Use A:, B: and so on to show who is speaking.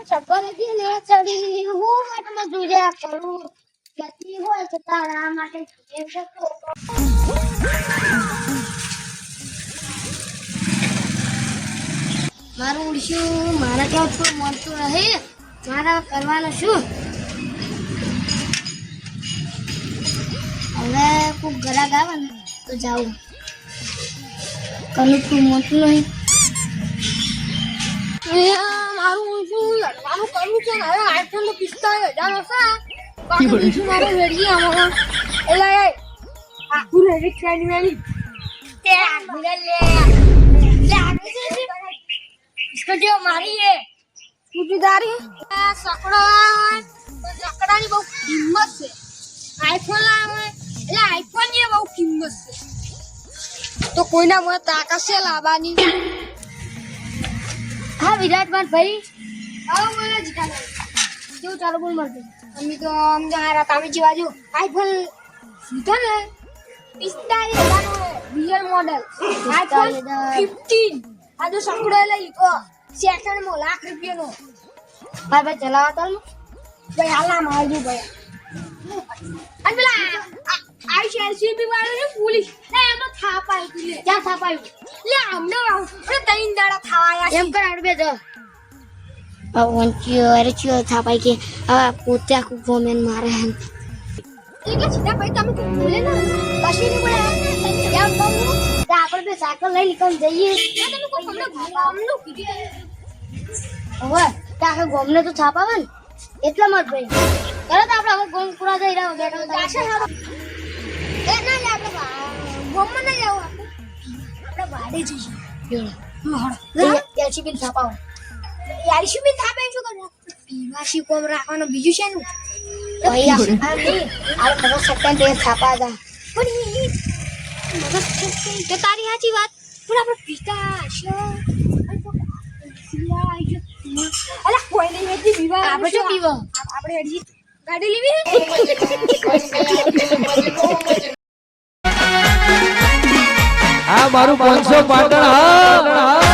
A: ચક્કર થી લે ચડી હું માટે મજૂર્યા કરું ગતિ હોય તો તારા માટે જીવ શકો મારું ઉડશું મારા ક્યાં થોડું મળતું રહે મારા કરવાનું શું હવે ખૂબ ગરાગ આવે ને તો જાઉં કનું થોડું મળતું નહીં મારું શું લડવાનું કરવું છે ને હવે આઈફોન તો 45,000 હશે બાકી શું મારે વેડી આમાં એટલે આખું રેડી ટ્રેન વેલી તે આગળ લે આગળ इसको जो मारी है स्कूटीदारी સકડાની બહુ કિંમત છે આઈફોન લાવે એટલે આઈફોન ની બહુ કિંમત છે તો કોઈના મને તાકાત છે લાવવાની હા વિરાટભાઈ ભાઈ આવો બોલો જીતા કેવું ચાલો બોલ મળતું અમે તો હારા તમે જેવા જો આઈફોન જીતો ને 45,000 નો રિયલ મોડેલ આઈફોન 15 આ તો સકડો લઈ કો સેકન્ડ માં લાખ રૂપિયાનો ભાઈ ચલાવા તો ભાઈ હાલા મારજો ભાઈ અને પેલા આઈ સેલ્ફી વાળો ને પોલીસ લે એમાં થાપાઈ લે ક્યાં થાપાયું લે અમને ત્રણ દાડા થાવાયા એમ કર આડ બે જો વંચ્યો અરે ચિયો થાપાઈ કે આ પોતે આખું ગોમેન મારે એમ ઠીક છે સીધા ભાઈ તમે બોલે ને કશી નહીં બોલે એમ કહું આપણે બે સાયકલ લઈ નીકળ જઈએ તમે કોઈ તમને ગામનું કીધું હવે તાકે ગોમને તો છાપાવે ને એટલે મત ભાઈ તરત આપણે હવે ગોમ પૂરા જઈ રહ્યો બેઠો જાશે એ ના લે આપણે ગોમમાં ના જાવ આપણે વાડે જઈએ હા એલસીબી છાપાવો એલસીબી છાપે શું કરે પીવાસી કોમ રાખવાનો બીજું છે નું ભાઈ આ નહીં આ ખબર સેકન્ડ એ છાપા હતા પણ તો તારી સાચી વાત પણ આપણે પિતા છે અલા કોઈ નહીં વેચી પીવા આપણે શું પીવા આપણે અડી ગાડી લેવી
B: આ મારું 500 પાટણ હા